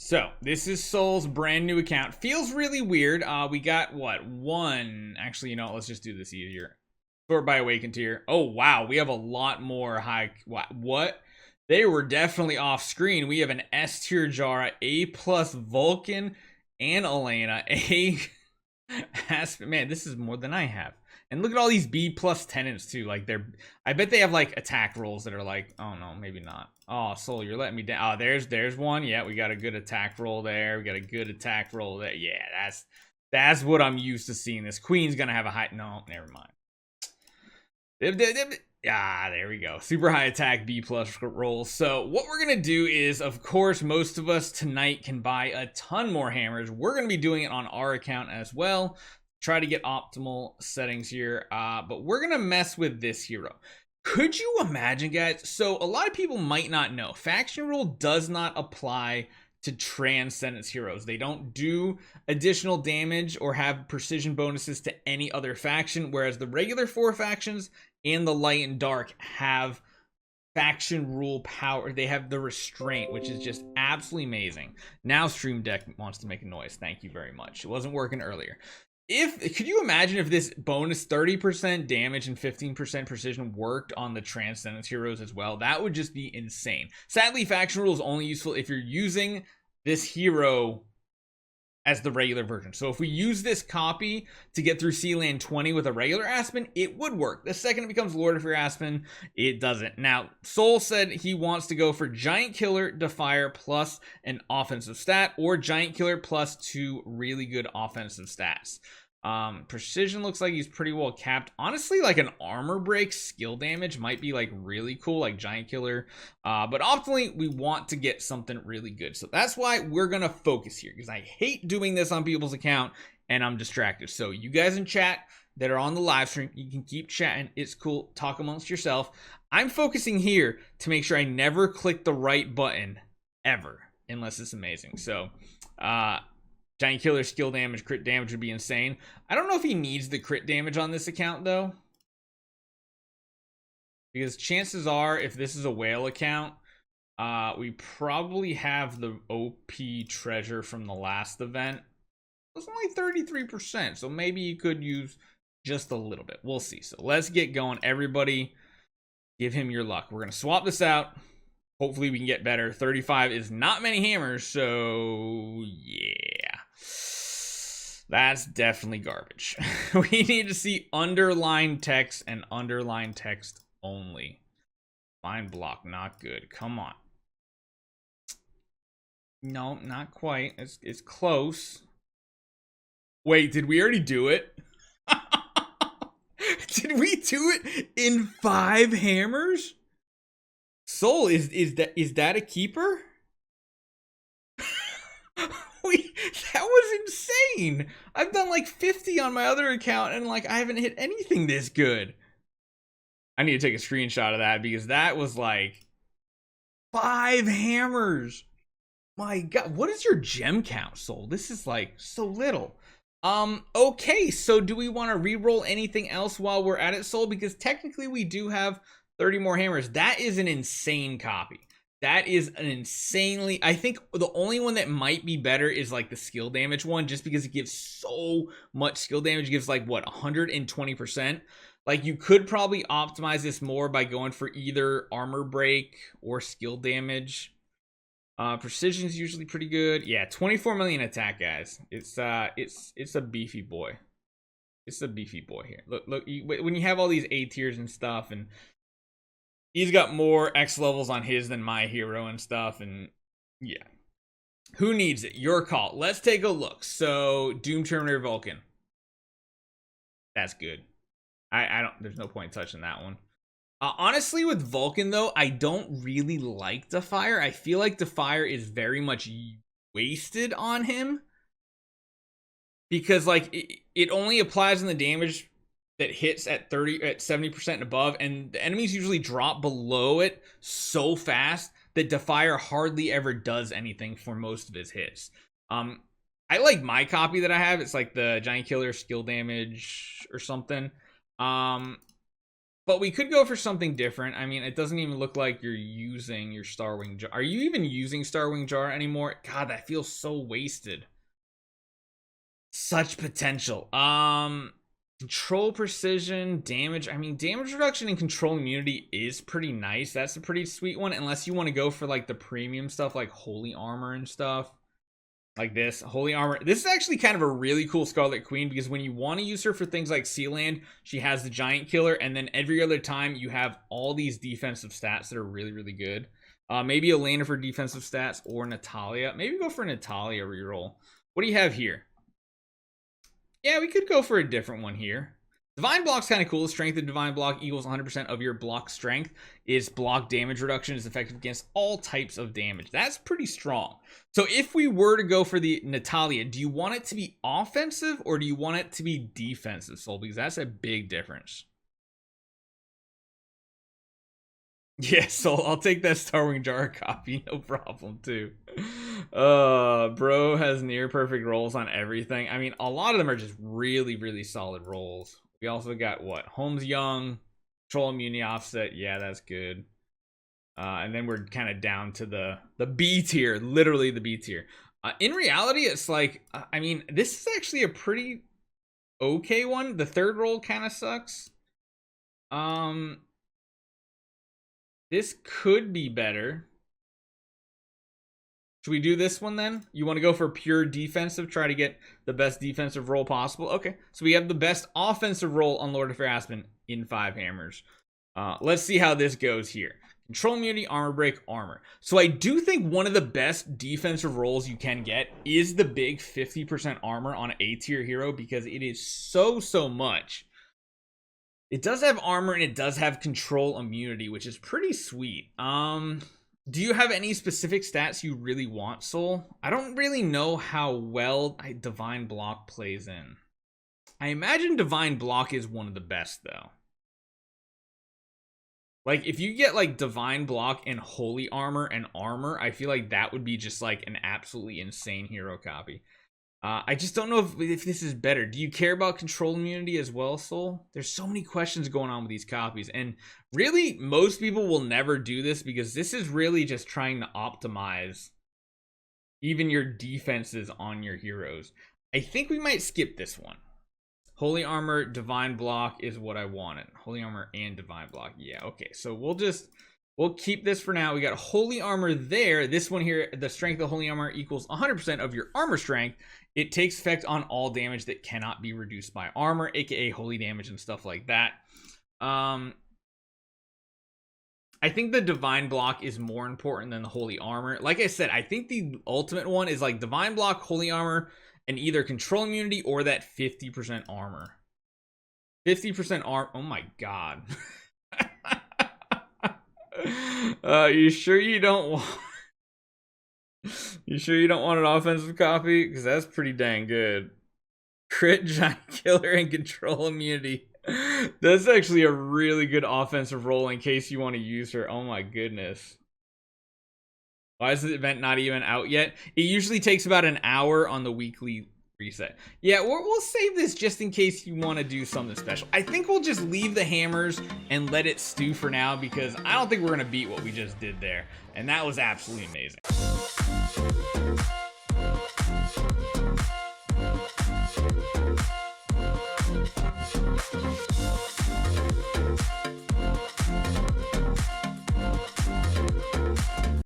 So this is Soul's brand new account. Feels really weird. We got what? One. Actually, let's just do this easier. Sort by awakened tier. Oh wow, we have a lot more high. What? They were definitely off screen. We have an S tier Jara, A plus Vulcan, and Elena. A Aspen. Man, this is more than I have. And look at all these B plus tenants too. Like I bet they have like attack rolls that are like, oh no, maybe not. Oh, Soul, you're letting me down. Oh, there's one. Yeah, we got a good attack roll there. We got a good attack roll there. Yeah, that's what I'm used to seeing. This Queen's gonna have a high. No, never mind. Ah, there we go. Super high attack B plus rolls. So what we're gonna do is, of course, most of us tonight can buy a ton more hammers. We're gonna be doing it on our account as well. Try to get optimal settings here, but we're gonna mess with this hero. Could you imagine, guys? So a lot of people might not know, faction rule does not apply to Transcendence heroes. They don't do additional damage or have precision bonuses to any other faction, whereas the regular 4 factions and the light and dark have faction rule power. They have the restraint, which is just absolutely amazing. Now Stream Deck wants to make a noise. Thank you very much. It wasn't working earlier. Could you imagine if this bonus 30% damage and 15% precision worked on the Transcendence heroes as well? That would just be insane. Sadly, faction rule is only useful if you're using this hero as the regular version. So if we use this copy to get through Sealand 20 with a regular Aspen, it would work. The second it becomes Lord of Fear Aspen, it doesn't. Now, Soul said he wants to go for Giant Killer, Defier plus an offensive stat, or Giant Killer plus 2 really good offensive stats. Precision looks like he's pretty well capped. Honestly, like an armor break skill damage might be like really cool, like Giant Killer. But optimally, we want to get something really good. So that's why we're gonna focus here, because I hate doing this on people's account and I'm distracted. So you guys in chat that are on the live stream, you can keep chatting. It's cool. Talk amongst yourself. I'm focusing here to make sure I never click the right button ever, unless it's amazing. So, Giant Killer skill damage, crit damage would be insane. I don't know if he needs the crit damage on this account, though. Because chances are, if this is a whale account, we probably have the OP treasure from the last event. It was only 33%, so maybe you could use just a little bit. We'll see. So let's get going. Everybody, give him your luck. We're going to swap this out. Hopefully we can get better. 35 is not many hammers, so yeah. That's definitely garbage. We need to see underlined text and underlined text only. Line block, not good. Come on. No, not quite. It's close. Wait, did we already do it? Did we do it in 5 hammers? Soul, is that a keeper? That was insane. I've done like 50 on my other account and like I haven't hit anything this good. I need to take a screenshot of that because that was like 5 hammers. My God, what is your gem count, Soul? This is like so little. Okay, so do we want to re-roll anything else while we're at it, Soul? Because technically we do have 30 more hammers. That is an insane copy. That is an insanely... I think the only one that might be better is like the skill damage one, just because it gives so much skill damage. It gives like, what, 120%? Like, you could probably optimize this more by going for either armor break or skill damage. Precision is usually pretty good. Yeah, 24 million attack, guys. It's a beefy boy. It's a beefy boy here. Look, when you have all these A tiers and stuff, and he's got more X levels on his than my hero and stuff, and yeah. Who needs it? Your call. Let's take a look. So, Doom Terminator Vulcan. That's good. I don't, there's no point touching that one. Honestly, with Vulcan, though, I don't really like Defier. I feel like Defier is very much wasted on him. Because, like, it only applies in the damage that hits at 70% and above, and the enemies usually drop below it so fast that Defier hardly ever does anything for most of his hits. I like my copy that I have. It's like the Giant Killer skill damage or something. But we could go for something different. I mean, it doesn't even look like you're using your Starwing Jar. Are you even using Starwing Jar anymore? God, that feels so wasted. Such potential. Control precision, damage. I mean, damage reduction and control immunity is pretty nice. That's a pretty sweet one, unless you want to go for like the premium stuff like Holy Armor and stuff. Like this, Holy Armor. This is actually kind of a really cool Scarlet Queen, because when you want to use her for things like Sealand, she has the Giant Killer, and then every other time you have all these defensive stats that are really, really good. Maybe Elena for defensive stats, or Natalia. Maybe go for Natalia reroll. What do you have here? Yeah, we could go for a different one here. Divine Block's kind of cool. Strength of Divine Block equals 100% of your block strength. Is block damage reduction, is effective against all types of damage. That's pretty strong. So if we were to go for the Natalia, do you want it to be offensive or do you want it to be defensive, Soul? Because that's a big difference. Yeah, so I'll take that Starwing Jar copy, no problem too. Bro has near perfect rolls on everything. I mean, a lot of them are just really, really solid rolls. We also got what? Holmes Young, Control Immunity Offset. Yeah, that's good. And then we're kind of down to the B tier, literally the B tier. In reality, it's like, I mean, this is actually a pretty okay one. The third roll kind of sucks. This could be better. Should we do this one then? You want to go for pure defensive, try to get the best defensive roll possible? Okay, so we have the best offensive roll on Lord of Fair Aspen in 5 hammers. Let's see how this goes here. Control immunity, armor break, armor. So I do think one of the best defensive rolls you can get is the big 50% armor on an A tier hero, because it is so much. It does have armor and it does have control immunity, which is pretty sweet. Do you have any specific stats you really want, Soul? I don't really know how well Divine Block plays in. I imagine Divine Block is one of the best, though. Like, if you get, like, Divine Block and Holy Armor and Armor, I feel like that would be just, like, an absolutely insane hero copy. I just don't know if this is better. Do you care about control immunity as well, Soul? There's so many questions going on with these copies. And really, most people will never do this, because this is really just trying to optimize even your defenses on your heroes. I think we might skip this one. Holy Armor, Divine Block is what I wanted. Holy Armor and Divine Block. Yeah, okay. So we'll keep this for now. We got Holy Armor there. This one here, the strength of Holy Armor equals 100% of your armor strength. It takes effect on all damage that cannot be reduced by armor, aka holy damage and stuff like that. I think the Divine Block is more important than the Holy Armor. Like I said, I think the ultimate one is like Divine Block, Holy Armor, and either control immunity or that 50% armor. 50% armor. Oh my god. You sure you don't want... You sure you don't want an offensive copy? Because that's pretty dang good. Crit, Giant Killer, and control immunity. That's actually a really good offensive roll in case you want to use her. Oh my goodness. Why is the event not even out yet? It usually takes about an hour on the weekly reset. Yeah, we'll save this just in case you want to do something special. I think we'll just leave the hammers and let it stew for now, because I don't think we're going to beat what we just did there. And that was absolutely amazing.